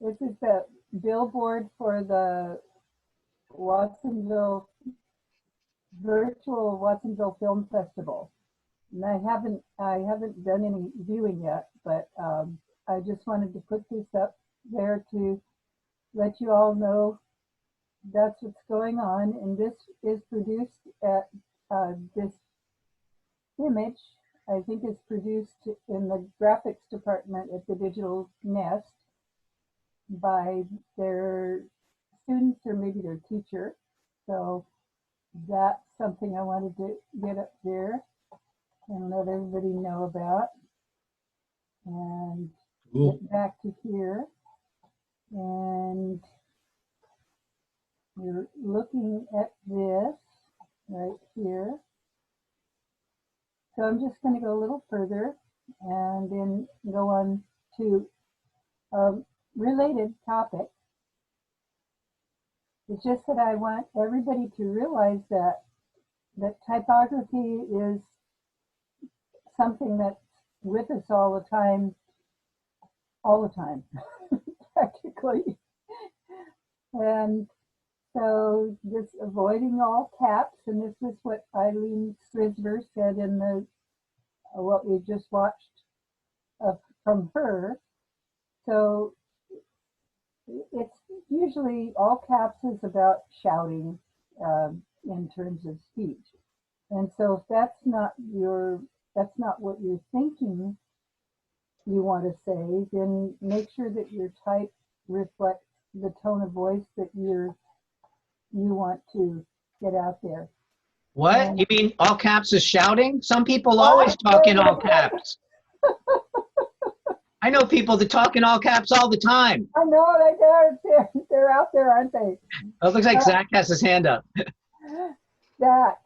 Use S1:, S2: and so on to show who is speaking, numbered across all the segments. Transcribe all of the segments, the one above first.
S1: This is the billboard for the Watsonville virtual Watsonville Film Festival. And I haven't done any viewing yet, but I just wanted to put this up there to let you all know that's what's going on. And this is produced at this image, I think, is produced in the graphics department at the Digital Nest by their students or maybe their teacher. So that's something I wanted to get up there and let everybody know about. And
S2: Cool.
S1: get back to here. And you're looking at this right here. So I'm just going to go a little further and then go on to a related topic. It's just that I want everybody to realize that typography is something that's with us all the time, practically. And so just avoiding all caps, and this is what Eileen Strisver said in the what we just watched from her. So it's usually all caps is about shouting in terms of speech. And so if that's not what you're thinking you want to say, then make sure that your type reflects the tone of voice that you want to get out there.
S3: What? You mean all caps is shouting? Some people always talk in all caps. I know people that talk in all caps all the time.
S1: I know, they're out there, aren't they?
S3: Oh, it looks like Zach has his hand up.
S1: Zach,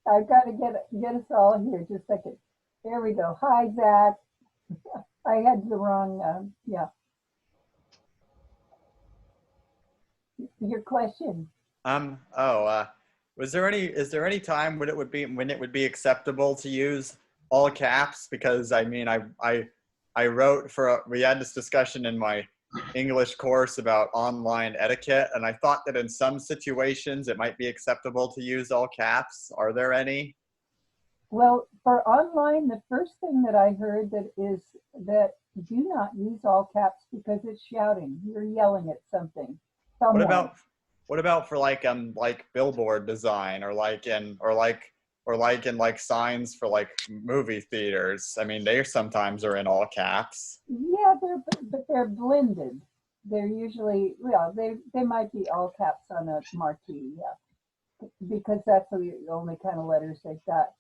S1: I've got to get us all here. Just a second. There we go. Hi, Zach. I had the wrong, yeah. Your question.
S4: Is there any time when it would be acceptable to use all caps? Because I mean, I wrote we had this discussion in my English course about online etiquette, and I thought that in some situations it might be acceptable to use all caps. Are there any?
S1: Well, for online, the first thing that I heard is that do not use all caps because it's shouting. You're yelling at something. Someone.
S4: What about for like billboard design or like in signs for like movie theaters? I mean, they sometimes are in all caps.
S1: Yeah, but they're blended. They're usually, well, they might be all caps on a marquee, yeah, because that's the only kind of letters they've got.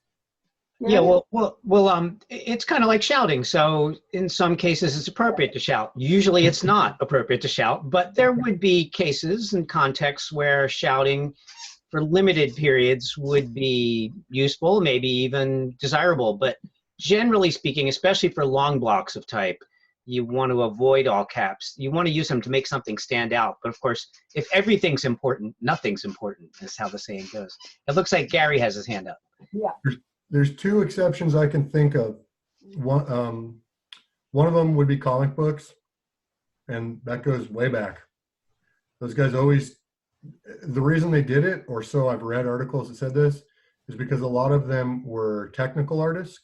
S3: Yeah, well, it's kind of like shouting. So in some cases, it's appropriate to shout. Usually it's not appropriate to shout, but there would be cases and contexts where shouting for limited periods would be useful, maybe even desirable. But generally speaking, especially for long blocks of type, you want to avoid all caps. You want to use them to make something stand out. But of course, if everything's important, nothing's important, is how the saying goes. It looks like Gary has his hand up.
S1: Yeah.
S2: There's two exceptions I can think of. One of them would be comic books, and that goes way back. Those guys always, the reason they did it, or so I've read articles that said this, is because a lot of them were technical artists,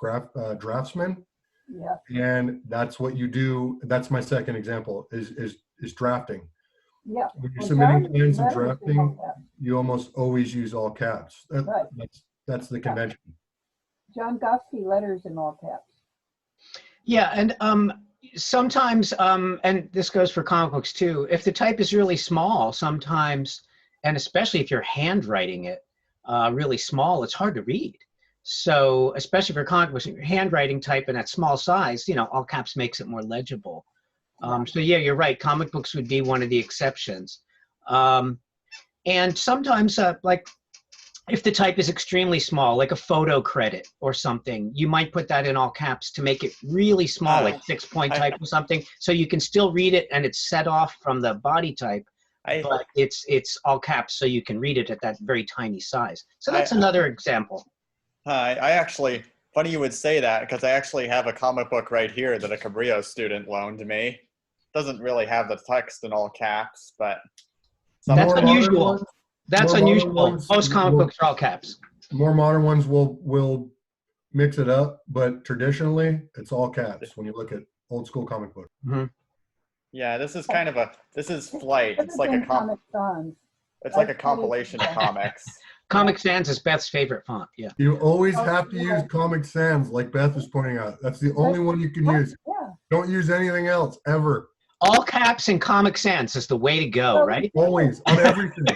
S2: draftsmen.
S1: Yeah.
S2: And that's what you do. That's my second example is drafting.
S1: Yeah.
S2: When you're submitting plans and drafting, you almost always use all caps. That's the convention.
S1: John Goffsey letters in all caps.
S3: Yeah, and sometimes, and this goes for comic books too, if the type is really small, sometimes, and especially if you're handwriting it really small, it's hard to read. So especially for comic books, your handwriting type in that small size, all caps makes it more legible. So yeah, you're right. Comic books would be one of the exceptions. And sometimes, like, if the type is extremely small, like a photo credit or something, you might put that in all caps to make it really small, like 6-point type or something, so you can still read it and it's set off from the body type, but it's all caps so you can read it at that very tiny size. So that's another example.
S4: I actually, funny you would say that, because I actually have a comic book right here that a Cabrillo student loaned me doesn't really have the text in all caps, but
S3: That's
S2: More modern
S3: unusual.
S2: ones-
S3: That's
S2: more modern
S3: unusual.
S2: ones
S3: Most comic
S2: will-
S3: books are all caps.
S2: More modern ones will mix it up, but traditionally it's all caps when you look at old school comic book.
S4: yeah, this is kind of this is Flight. It's like a
S1: Comic Sans.
S4: it's like a compilation of comics.
S3: Comic Sans is Beth's favorite font. Yeah.
S2: You always
S1: Oh,
S2: have to use
S1: yeah.
S2: Comic Sans, like Beth was pointing out. That's the only one you can use.
S1: Yeah.
S2: Don't use anything else ever.
S3: All caps in Comic Sans is the way to go, right?
S2: Always on everything.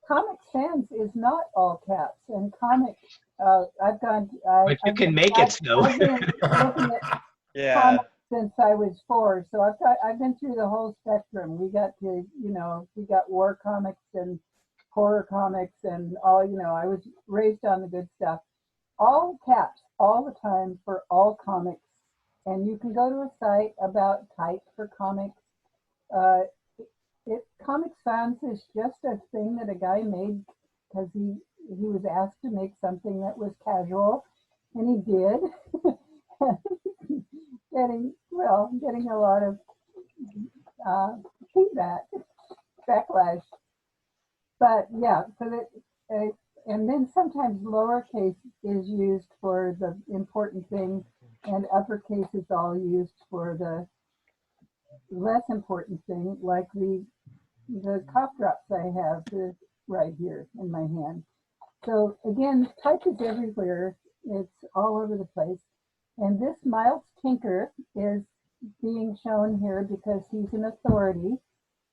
S1: Comic Sans is not all caps, and comic. I've gone.
S3: But you can make it so.
S1: I've been looking at
S4: Yeah.
S1: comics since I was 4, so I've been through the whole spectrum. We got we got war comics and horror comics and all. I was raised on the good stuff. All caps, all the time for all comics, and you can go to a site about type for comics. Comic Sans is just a thing that a guy made because he was asked to make something that was casual, and he did. getting a lot of feedback, backlash. But yeah, so that and then sometimes lowercase is used for the important thing, and uppercase is all used for the less important thing, like the cough drops I have right here in my hand. So again, type is everywhere. It's all over the place. And this Miles Tinker is being shown here because he's an authority,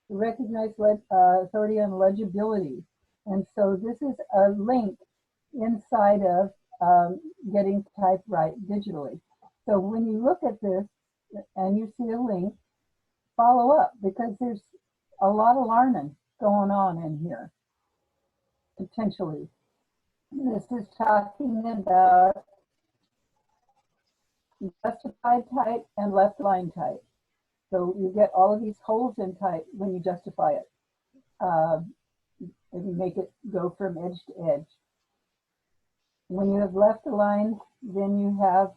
S1: recognized authority on legibility. And so this is a link inside of getting type right digitally. So when you look at this and you see a link, follow up, because there's a lot of learning going on in here, potentially. This is talking about justified type and left line type. So you get all of these holes in type when you justify it. And you make it go from edge to edge. When you have left aligned, then you have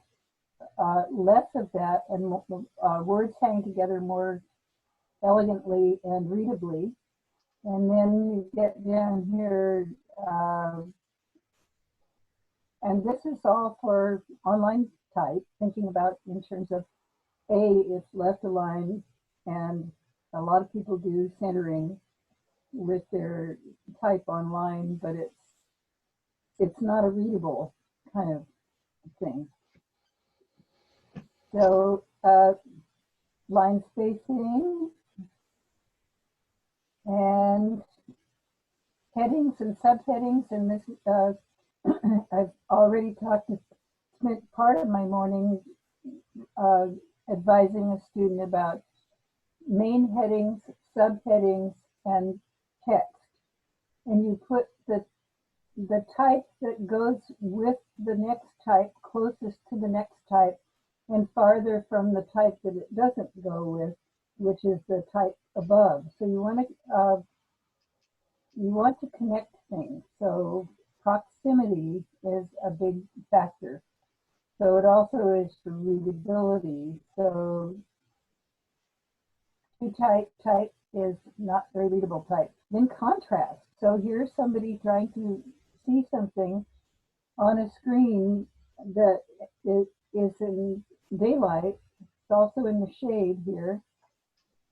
S1: less of that, and words hang together more elegantly and readably. And then you get down here, and this is all for online type, thinking about in terms of it's left aligned, and a lot of people do centering with their type online, but it's not a readable kind of thing. So line spacing and headings and subheadings, and this I've already spent part of my morning advising a student about main headings, subheadings, and text. And you put the type that goes with the next type closest to the next type and farther from the type that it doesn't go with, which is the type above. So you want to connect things. So proximity is a big factor. So it also is for readability. So too tight type is not very readable type. Then contrast. So here's somebody trying to see something on a screen that is in daylight. It's also in the shade here.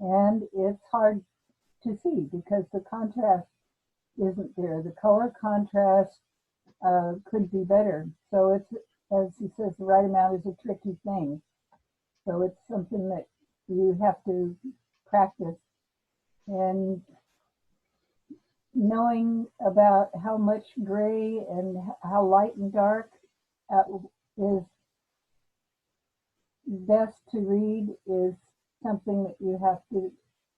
S1: And it's hard to see because the contrast isn't there. The color contrast could be better. So it's, as he says, the right amount is a tricky thing. So it's something that you have to practice. And knowing about how much gray and how light and dark is best to read is something that you have to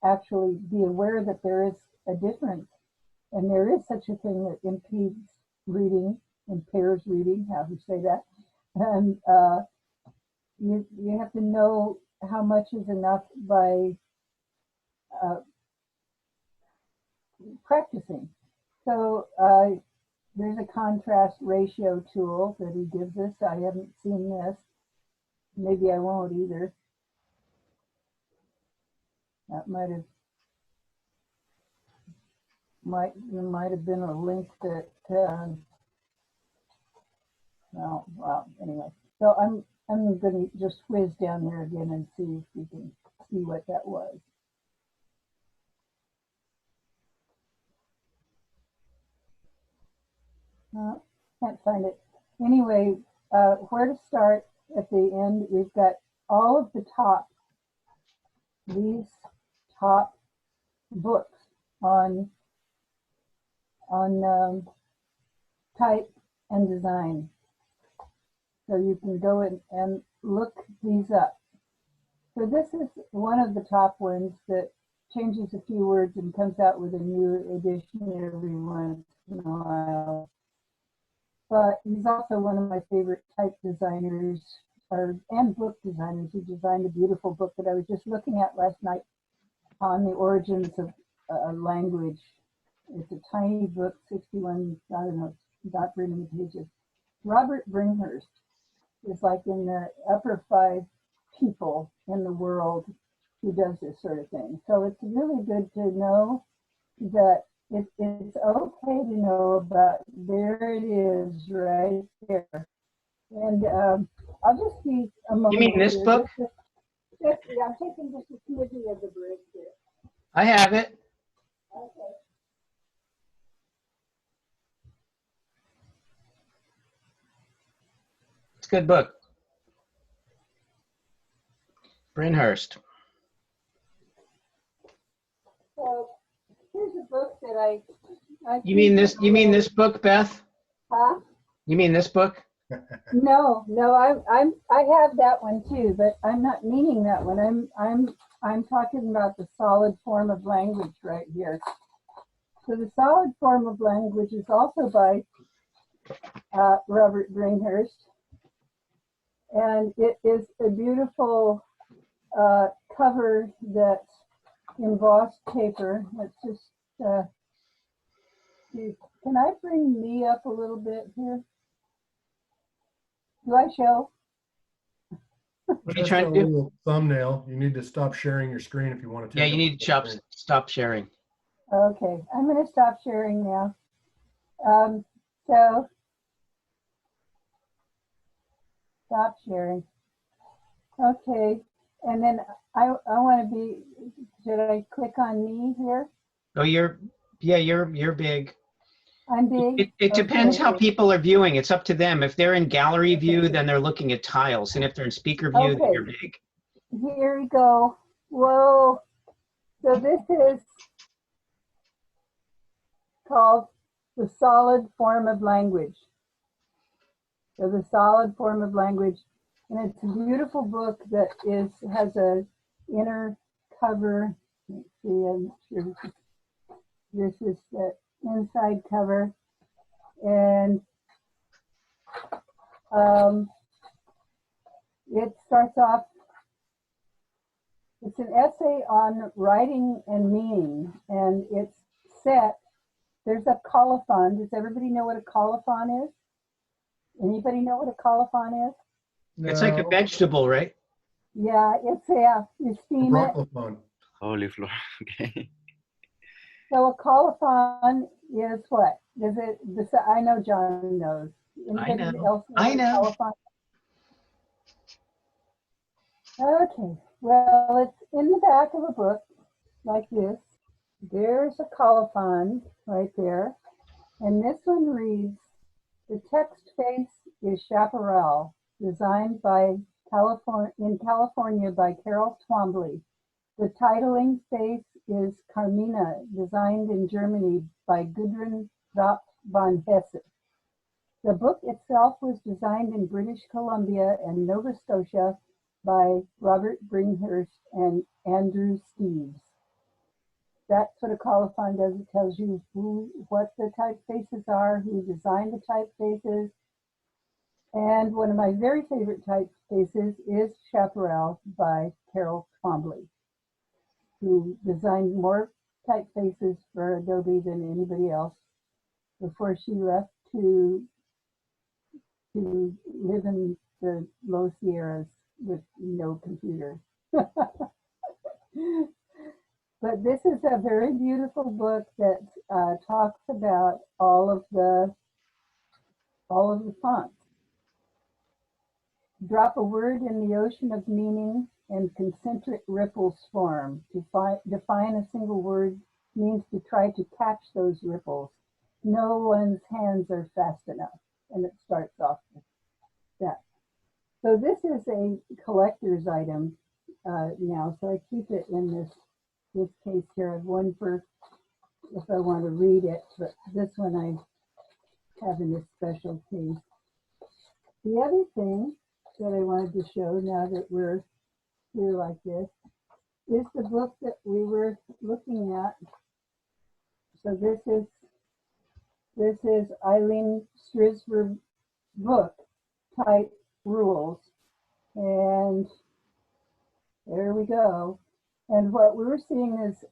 S1: actually be aware that there is a difference. And there is such a thing that impedes reading, impairs reading, how do you say that? And you have to know how much is enough by practicing. So there's a contrast ratio tool that he gives us. I haven't seen this. Maybe I won't either. That might have been a link that well, anyway. So I'm going to just whiz down there again and see if we can see what that was. Can't find it. Anyway, where to start at the end, we've got all of the these top books on type and design. So you can go in and look these up. So this is one of the top ones that changes a few words and comes out with a new edition every once in a while. But he's also one of my favorite type designers and book designers. He designed a beautiful book that I was just looking at last night on the origins of language. It's a tiny book, 61, I don't know, not very many pages. Robert Bringhurst is like in the upper 5 people in the world who does this sort of thing. So it's really good to know that it's okay to know about, there it is right there. And I'll just be a moment.
S3: You mean this book?
S1: Yeah, I'm taking just a smidgy of the break here.
S3: I have it.
S1: Okay.
S3: It's a good book. Brinhurst.
S1: So here's a book that I
S3: You mean this? You mean this book, Beth?
S1: Huh?
S3: You mean this book?
S1: No, I have that one too, but I'm not meaning that one. I'm talking about the solid form of language right here. So the solid form of language is also by Robert Bringhurst, and it is a beautiful cover that's embossed paper. Let's just see. Can I bring me up a little bit here? Do I show?
S3: What are you
S2: Just
S3: trying
S2: a
S3: to do?
S2: little thumbnail. You need to stop sharing your screen if you want to.
S3: Yeah, you need to stop sharing.
S1: Okay, I'm going to stop sharing now. So, stop sharing. Okay, and then I want to be, should I click on me here?
S3: Oh, you're big.
S1: I'm big?
S3: It depends
S1: Okay.
S3: how people are viewing. It's up to them. If they're in gallery view, then they're looking at tiles. And if they're in speaker view, then
S1: Okay.
S3: you're big.
S1: Here we go. Whoa. So this is called the solid form of language. So the solid form of language. And it's a beautiful book that has a inner cover. Let's see, I'm sure this is the inside cover. And it starts off, it's an essay on writing and meaning, and it's set, there's a colophon. Does everybody know what a colophon is? Anybody know what a colophon is?
S2: No.
S3: It's like a vegetable, right?
S1: Yeah, you steam it.
S2: Broccolophone.
S5: Cauliflower. Okay.
S1: So a colophon is what? I know John knows. Anybody
S3: I know.
S1: else
S3: I know.
S1: what a colophon? Okay, well, it's in the back of a book like this. There's a colophon right there. And this one reads, the text face is chaparral, designed in California by Carol Twombly. The titling face is Carmina, designed in Germany by Gudrun von Hesse. The book itself was designed in British Columbia and Nova Scotia by Robert Bringhurst and Andrew Steeves. That's what a colophon does. It tells you what the typefaces are, who designed the typefaces. And one of my very favorite typefaces is Chaparral by Carol Twombly, who designed more typefaces for Adobe than anybody else before she left to live in the low Sierras with no computer. But this is a very beautiful book that talks about all of the fonts. Drop a word in the ocean of meaning and concentric ripples form. To define a single word means to try to catch those ripples. No one's hands are fast enough. And it starts off with that. So this is a collector's item now. So I keep it in this case here. I have one for if I want to read it, but this one I have in this special case. The other thing that I wanted to show now that we're here like this is the book that we were looking at. So this is Eileen Strisber's book, Type Rules. And there we go. And what we're seeing is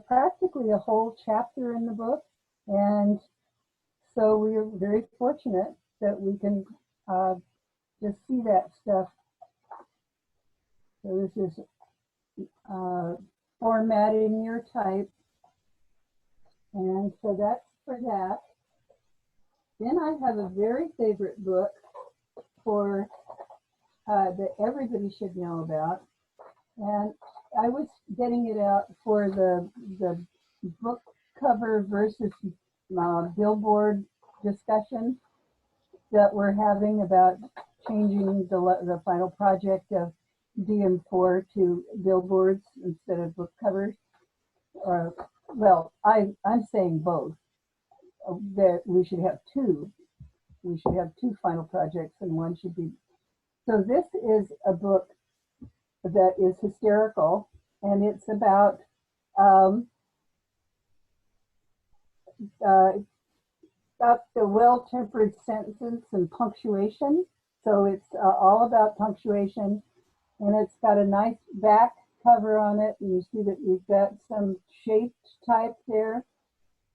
S1: practically a whole chapter in the book. And so we're very fortunate that we can just see that stuff. So this is formatting your type. And so that's for that. Then I have a very favorite book for that everybody should know about. And I was getting it out for the book cover versus billboard discussion that we're having about changing the final project of DM4 to billboards instead of book covers. Or, well, I'm saying both. That we should have two. We should have two final projects, and one should be. So this is a book that is hysterical, and it's about the well-tempered sentence and punctuation. So it's all about punctuation, and it's got a nice back cover on it. And you see that we've got some shaped type there.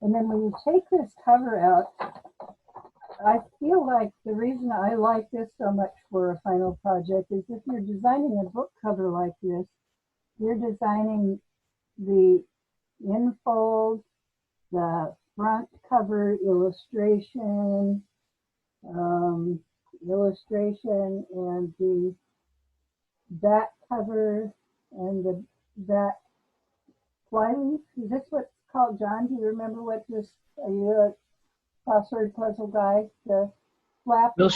S1: And then when you take this cover out, I feel like the reason I like this so much for a final project is if you're designing a book cover like this, you're designing the infold, the front cover illustration, and the back cover and the back flyleaf. Is this what's called, John? Do you remember what this, are you a crossword puzzle guy? The flap.
S3: Will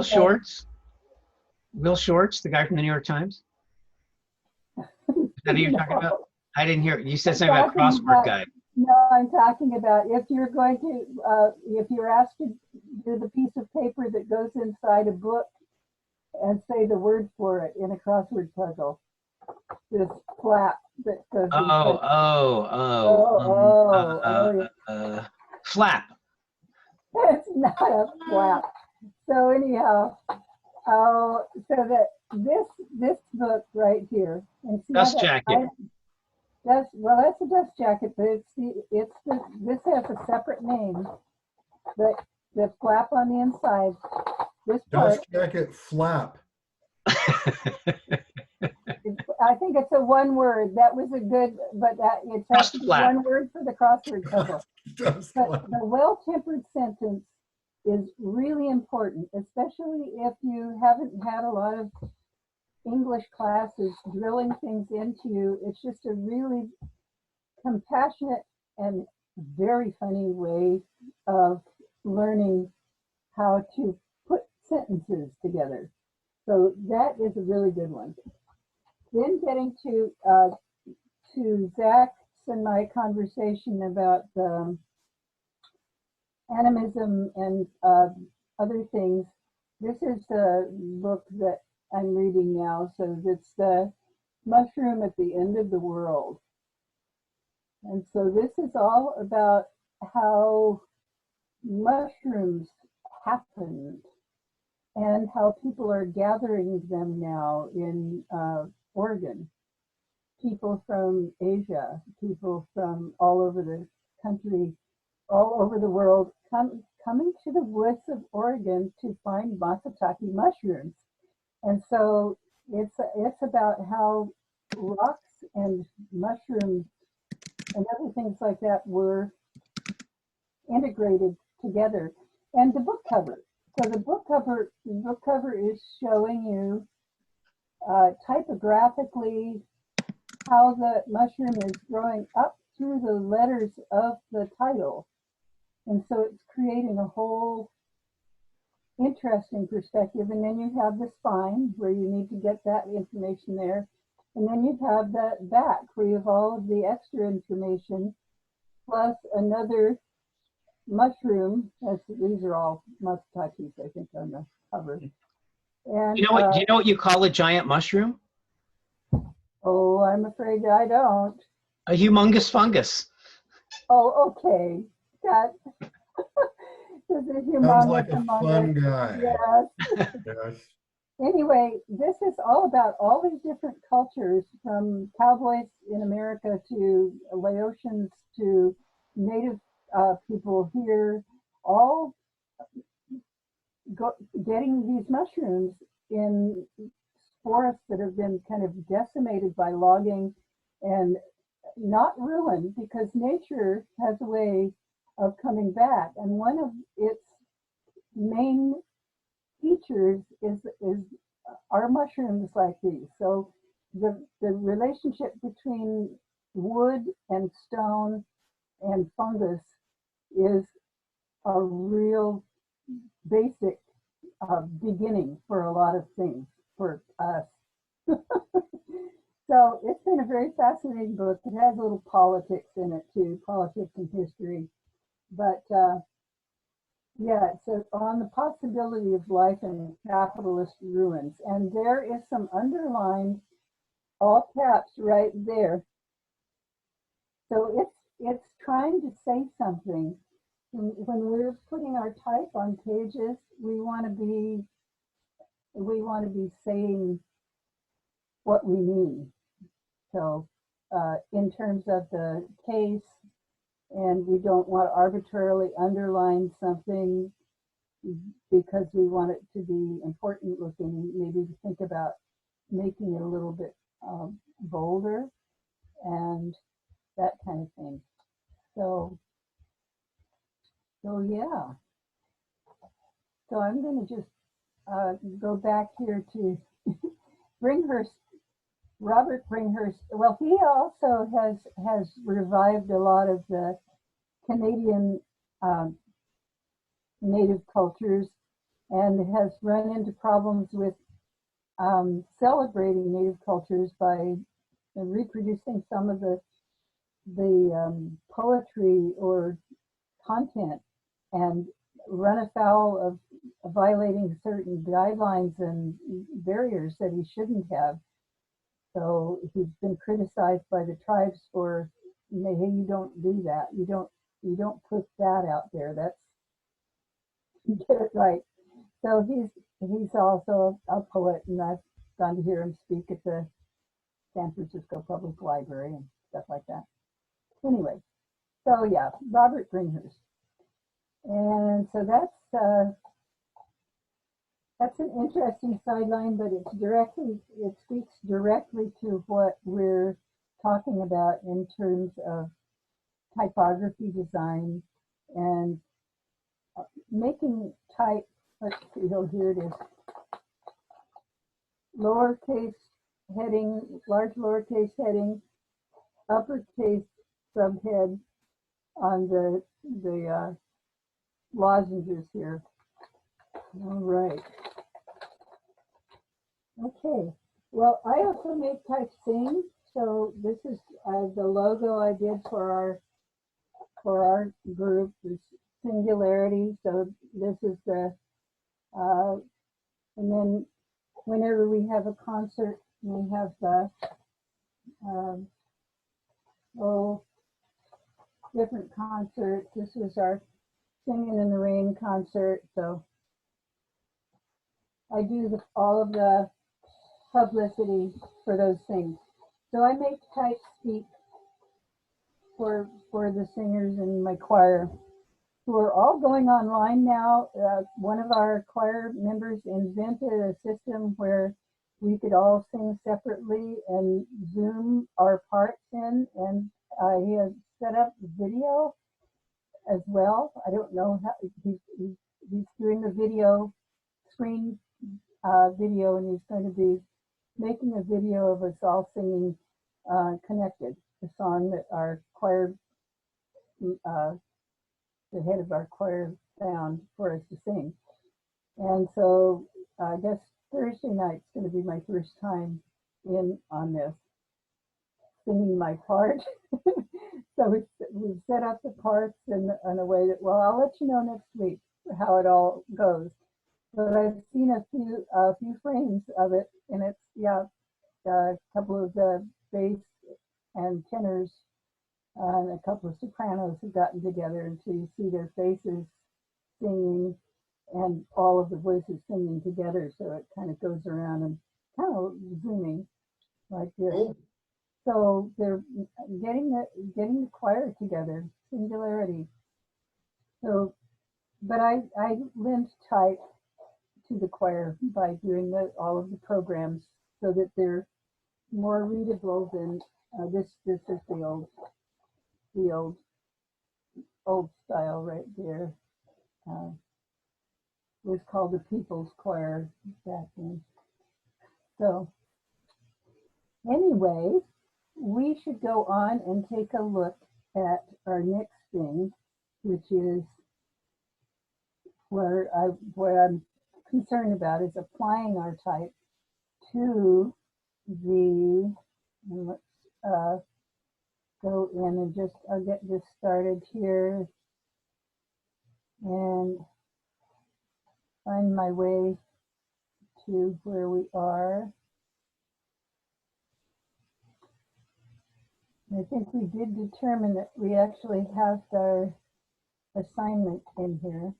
S3: Shorts? Will Shorts, the guy from the New York Times? Is that who you're talking about? I didn't hear. You said something about crossword guy.
S1: No, I'm talking about if you're going to, if you're asked to do the piece of paper that goes inside a book and say the word for it in a crossword puzzle. This flap that goes
S3: flap.
S1: It's not a flap. So anyhow, so that this book right here, and see
S3: Dust jacket.
S1: That's a dust jacket, but this has a separate name. The flap on the inside. This part,
S2: dust jacket flap.
S1: I think it's a one word. That was a good, but it's actually one word for the crossword puzzle. But the well-tempered sentence is really important, especially if you haven't had a lot of English classes drilling things into you. It's just a really compassionate and very funny way of learning how to put sentences together. So that is a really good one. Then getting to Zach's and my conversation about animism and other things. This is the book that I'm reading now. So it's the mushroom at the end of the world. And so this is all about how mushrooms happened and how people are gathering them now in Oregon. People from Asia, people from all over the country, all over the world, coming to the woods of Oregon to find matsutake mushrooms. And so it's about how rocks and mushrooms and other things like that were integrated together. And the book cover. So the book cover is showing you typographically how the mushroom is growing up through the letters of the title. And so it's creating a whole interesting perspective. And then you have the spine where you need to get that information there. And then you have that back where you have all of the extra information plus another mushroom. These are all mustakis, I think, on the cover. And
S3: Do you know what you call a giant mushroom?
S1: oh, I'm afraid I don't.
S3: A humongous fungus.
S1: Oh, okay. That this is
S2: Sounds
S1: humongous
S2: like a
S1: among
S2: fun
S1: us.
S2: guy.
S1: Yes.
S2: Yes.
S1: Anyway, this is all about all these different cultures, from cowboys in America to Laotians to native people here, all getting these mushrooms in forests that have been kind of decimated by logging and not ruined, because nature has a way of coming back. And one of its main features is are mushrooms like these. So the relationship between wood and stone and fungus is a real basic beginning for a lot of things for us. So it's been a very fascinating book. It has a little politics in it too, politics and history. But yeah, it's on the possibility of life in capitalist ruins. And there is some underlined, all caps right there. So it's trying to say something. When we're putting our type on pages, we want to be saying what we mean. So in terms of the case, and we don't want to arbitrarily underline something because we want it to be important looking. Maybe think about making it a little bit bolder and that kind of thing. So yeah. So I'm going to just go back here to Bringhurst. Robert Bringhurst. Well, he also has revived a lot of the Canadian native cultures and has run into problems with celebrating native cultures by reproducing some of the poetry or content, and run afoul of violating certain guidelines and barriers that he shouldn't have. So he's been criticized by the tribes for, hey, you don't do that. You don't put that out there. That's, get it right. So he's also a poet, and I've gone to hear him speak at the San Francisco Public Library and stuff like that. Anyway, so yeah, Robert Bringhurst. And so that's an interesting sideline, but it speaks directly to what we're talking about in terms of typography design and making type. Let's see, here it is. Lowercase heading, large lowercase heading, uppercase subhead on the lozenges here. All right. Okay. Well, I also make type sing. So this is the logo I did for our group, is Singularity. So this is the and then whenever we have a concert, we have the different concerts. This was our Singing in the Rain concert. So I do all of the publicity for those things. So I make type speak for the singers in my choir, who are all going online now. One of our choir members invented a system where we could all sing separately and Zoom our parts in, and he has as well. I don't know how he's doing the video screen video, and he's going to be making a video of us all singing "Connected," the song that our choir, the head of our choir, found for us to sing. And so I guess Thursday night's going to be my first time in on this, singing my part. So we set up the parts in a way that, well, I'll let you know next week how it all goes. But I've seen a few frames of it, and it's, yeah, a couple of the bass and tenors and a couple of sopranos have gotten together, and so you see their faces singing and all of the voices singing together, so it kind of goes around and kind of zooming like this.
S2: Cool.
S1: So they're getting the choir together, Singularity. So, but I lent type to the choir by doing all of the programs so that they're more readable than this. This is the old style right there. It was called the People's Choir back then. So anyway, we should go on and take a look at our next thing, which is where I'm concerned about is applying our type to the, and let's go in and I'll get this started here and find my way to where we are. I think we did determine that we actually have our assignment in here.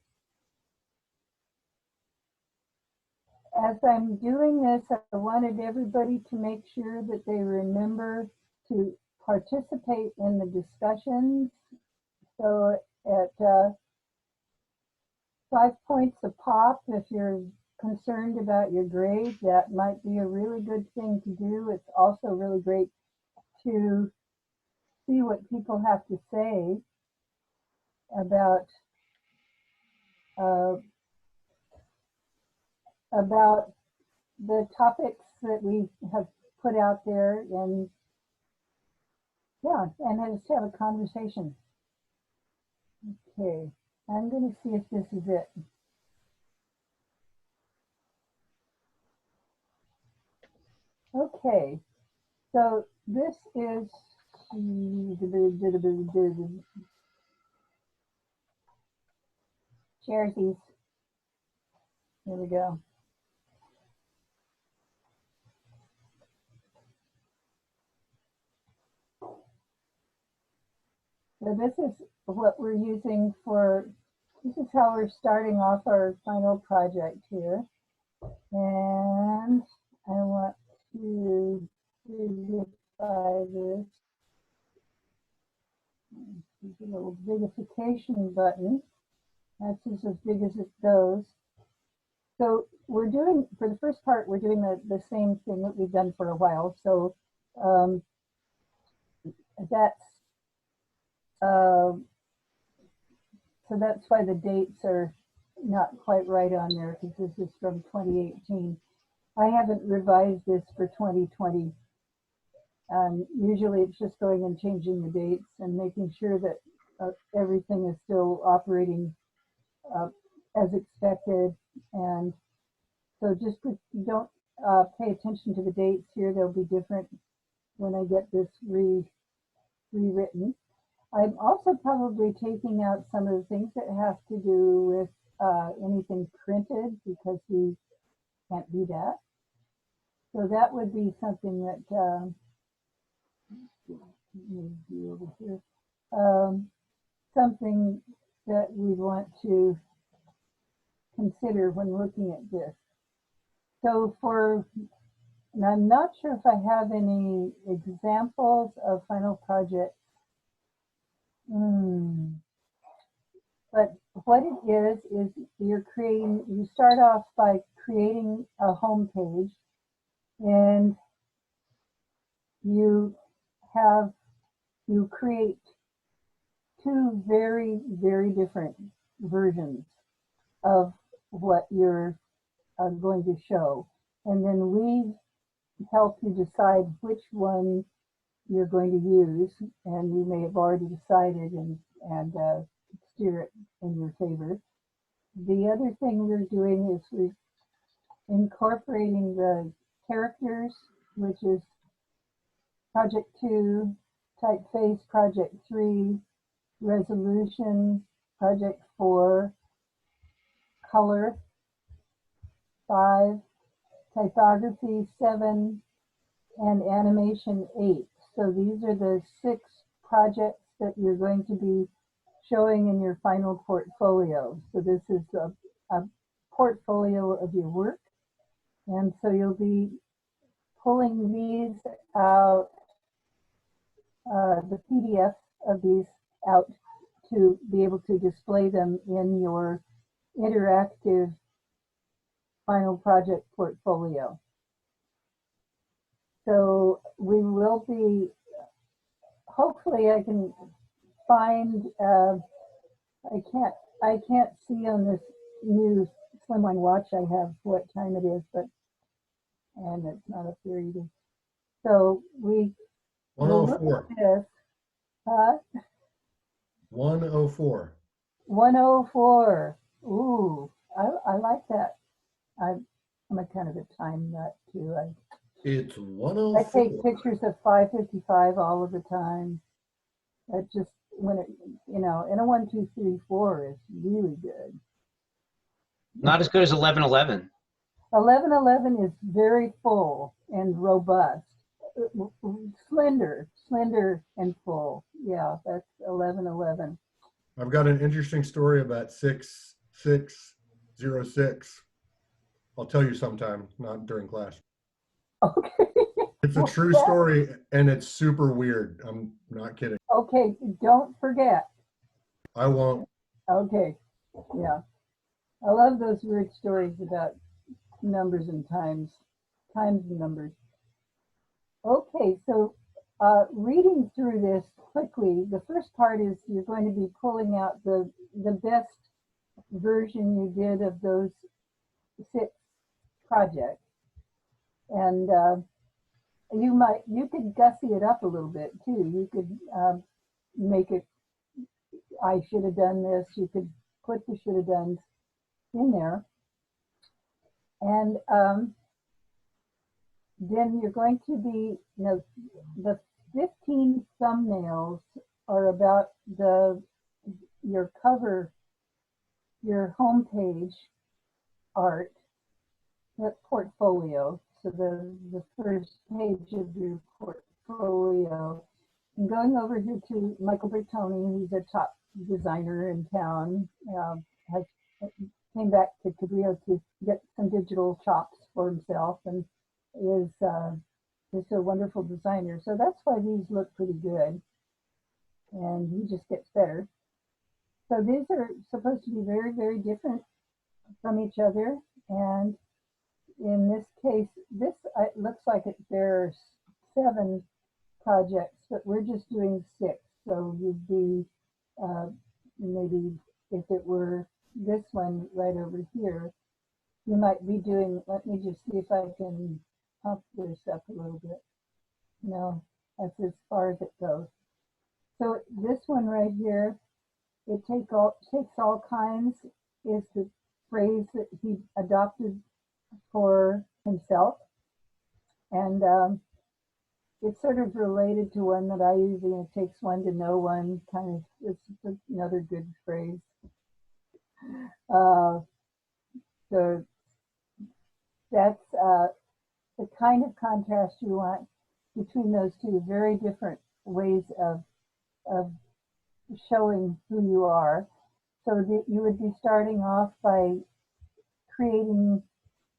S1: As I'm doing this, I wanted everybody to make sure that they remember to participate in the discussions. So at 5 points a pop, if you're concerned about your grade, that might be a really good thing to do. It's also really great to see what people have to say about the topics that we have put out there, and yeah, and just have a conversation. Okay, I'm going to see if this is it. Okay, so this is Jerseys. Here we go. So this is what we're using this is how we're starting off our final project here. And I want to beautify this. Use a little bigification button. That's just as big as it goes. So we're doing, for the first part, we're doing the same thing that we've done for a while. So that's why the dates are not quite right on there, because this is from 2018. I haven't revised this for 2020. Usually it's just going and changing the dates and making sure that everything is still operating as expected. And so just don't pay attention to the dates here. They'll be different when I get this rewritten. I'm also probably taking out some of the things that have to do with anything printed, because we can't do that. So that would be something that over here. Something that we want to consider when looking at this. So and I'm not sure if I have any examples of final projects. But what it is you start off by creating a home page, and you create two very, very different versions of what you're going to show. And then we help you decide which one you're going to use, and you may have already decided and steer it in your favor. The other thing we're doing is we're incorporating the characters, which is Project 2, Typeface Project 3, Resolution Project 4, Color 5, Typography 7, and Animation 8. So these are the 6 projects that you're going to be showing in your final portfolio. So this is a portfolio of your work. And so you'll be pulling these out, the PDF of these out to be able to display them in your interactive final project portfolio. So we will be, hopefully I can find, I can't see on this new Slimline watch I have what time it is, but, and it's not up here either. So we will look
S2: 104.
S1: at this.
S2: 104.
S1: 104. Ooh, I like that. I'm a kind of a time nut too.
S2: It's
S1: I
S2: 104.
S1: take pictures of 555 all of the time. That just, when it, you know, and a 1, 2, 3, 4 is really good.
S3: Not as good as 1111.
S1: 1111 is very full and robust. Slender and full. Yeah, that's 1111.
S2: I've got an interesting story about 6606. I'll tell you sometime, not during class.
S1: Okay.
S2: It's a true story and it's super weird. I'm not kidding.
S1: Okay, don't forget.
S2: I won't.
S1: Okay, yeah. I love those weird stories about numbers and times and numbers. Okay, so reading through this quickly, the first part is you're going to be pulling out the best version you did of those 6 projects. And you could gussy it up a little bit too. You could make it, I should have done this. You could put the should have done in there. And then you're going to be, you know, the 15 thumbnails are about your cover, your homepage art, that portfolio. So the first page of your portfolio. And going over here to Michael Bertoni, who's a top designer in town, came back to Cabrillo to get some digital chops for himself, and is just a wonderful designer. So that's why these look pretty good, and he just gets better. So these are supposed to be very, very different from each other, and in this case, this looks like there's 7 projects, but we're just doing 6. So you'd be maybe if it were this one right over here, you might be doing, let me just see if I can pump this up a little bit. No, that's as far as it goes. So this one right here, it takes all kinds, is the phrase that he adopted for himself. And it's sort of related to one that I use, and it takes one to know one, kind of, it's another good phrase. So that's the kind of contrast you want between those two very different ways of showing who you are. So that you would be starting off by creating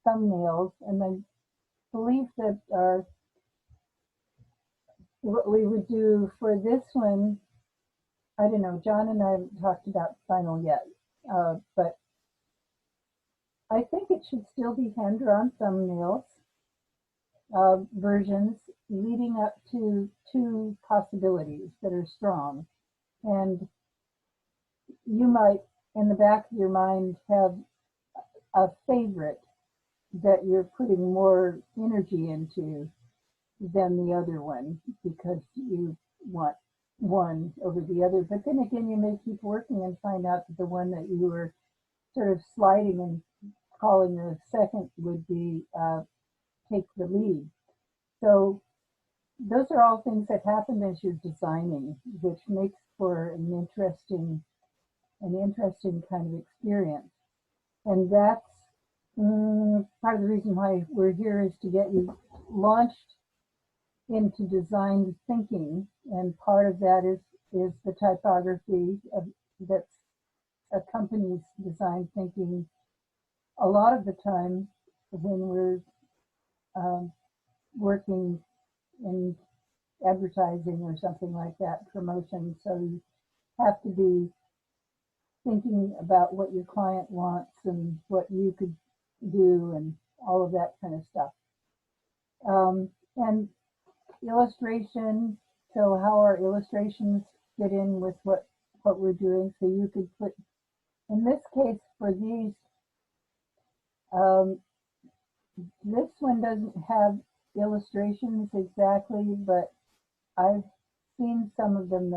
S1: thumbnails, and I believe that what we would do for this one, I don't know, John and I haven't talked about final yet, but I think it should still be hand-drawn thumbnails versions leading up to 2 possibilities that are strong. And you might, in the back of your mind, have a favorite that you're putting more energy into than the other one because you want one over the other. But then again, you may keep working and find out that the one that you were sort of sliding and calling the second would be take the lead. So those are all things that happen as you're designing, which makes for an interesting kind of experience. And that's part of the reason why we're here, is to get you launched into design thinking. And part of that is the typography that accompanies design thinking a lot of the time when we're working in advertising or something like that, promotion. So you have to be thinking about what your client wants and what you could do and all of that kind of stuff. And illustration, so how our illustrations fit in with what we're doing. So you could put, in this case for these, this one doesn't have illustrations exactly, but I've seen some of them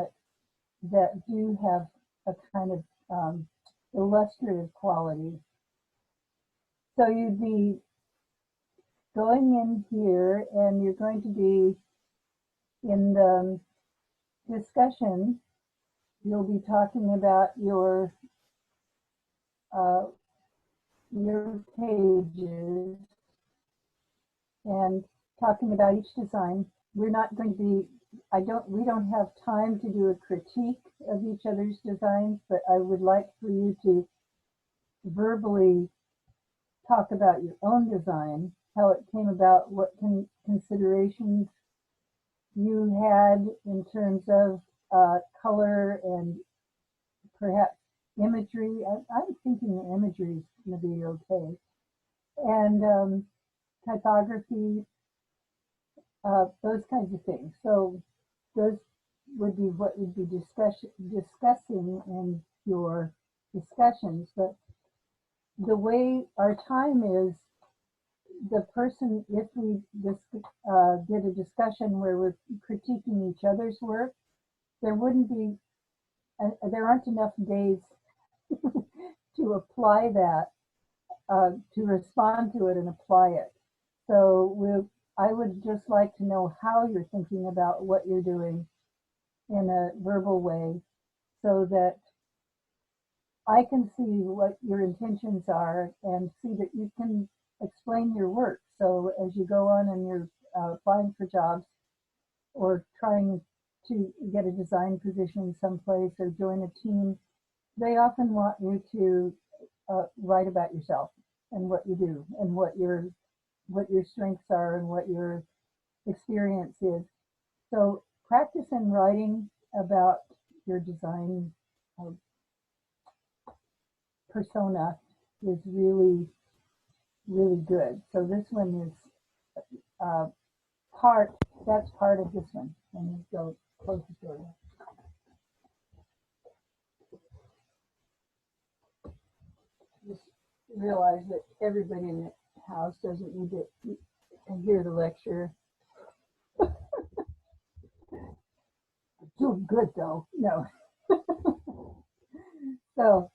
S1: that do have a kind of illustrative quality. So you'd be going in here and you're going to be in the discussion, you'll be talking about your pages and talking about each design. We're not going to be, we don't have time to do a critique of each other's designs, but I would like for you to verbally talk about your own design, how it came about, what considerations you had in terms of color and perhaps imagery. I'm thinking the imagery is going to be okay. And typography, those kinds of things. So those would be what you'd be discussing in your discussions. But the way our time is, the person, if we did a discussion where we're critiquing each other's work, there wouldn't be, there aren't enough days to apply that, to respond to it and apply it. So I would just like to know how you're thinking about what you're doing in a verbal way, so that I can see what your intentions are and see that you can explain your work. So as you go on and you're applying for jobs or trying to get a design position someplace or join a team, they often want you to write about yourself and what you do and what your strengths are and what your experience is. So practice in writing about your design persona is really, really good. So this one is that's part of this one. Let me go close the door. Just realize that everybody in the house doesn't need to hear the lecture. Doing good though. No. So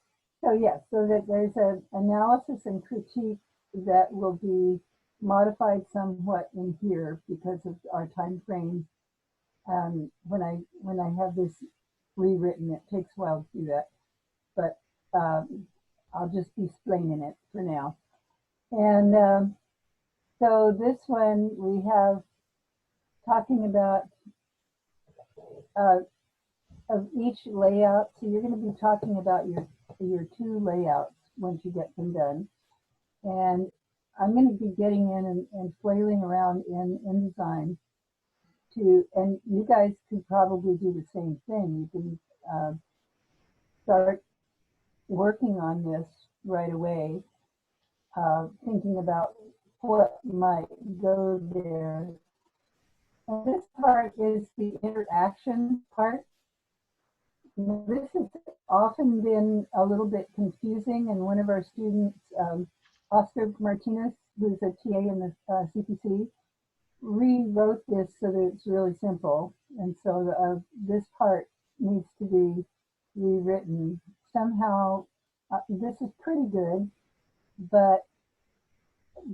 S1: yes, so that there's an analysis and critique that will be modified somewhat in here because of our time frame. When I have this rewritten, it takes a while to do that, but I'll just be explaining it for now. And so this one we have talking about of each layout. So you're going to be talking about your two layouts once you get them done. And I'm going to be getting in and flailing around in InDesign and you guys could probably do the same thing. You can start working on this right away, thinking about what might go there. And this part is the interaction part. This has often been a little bit confusing, and one of our students, Oscar Martinez, who's a TA in the CPC, rewrote this so that it's really simple. And so this part needs to be rewritten. Somehow, this is pretty good, but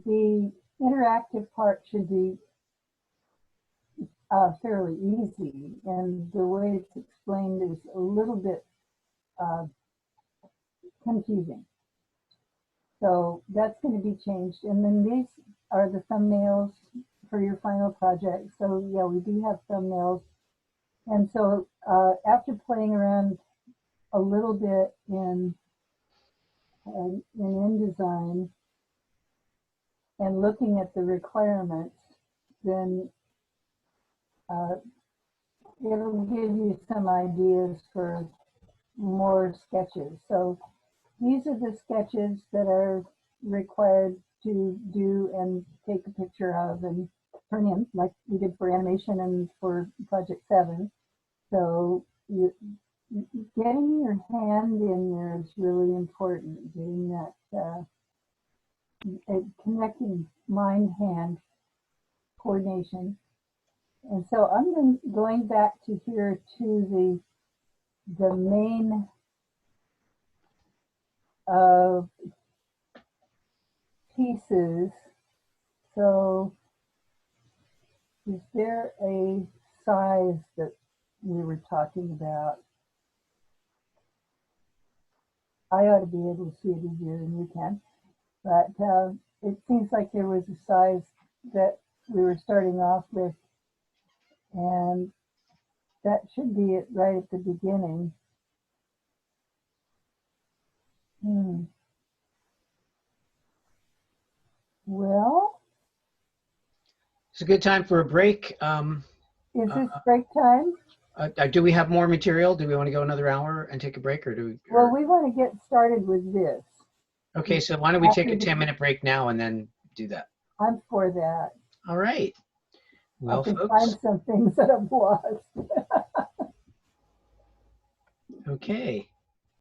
S1: the interactive part should be fairly easy, and the way it's explained is a little bit confusing. So that's going to be changed. And then these are the thumbnails for your final project. So yeah, we do have thumbnails. And so after playing around a little bit in InDesign and looking at the requirements, then it'll give you some ideas for more sketches. So these are the sketches that are required to do and take a picture of and turn in, like we did for animation and for Project 7. So getting your hand in there is really important, getting that connecting mind-hand coordination. And so I'm going back to here to the main of pieces. So is there a size that we were talking about? I ought to be able to see it easier than you can, but it seems like there was a size that we were starting off with, and that should be it right at the beginning. Well,
S3: It's a good time for a break.
S1: is this break time?
S3: Do we have more material? Do we want to go another hour and take a break, or do we?
S1: Well, we want to get started with this.
S3: Okay, so why don't we take a 10-minute break now and then do that?
S1: I'm for that.
S3: All right. Well,
S1: I can
S3: folks.
S1: find some things that I've lost.
S3: Okay.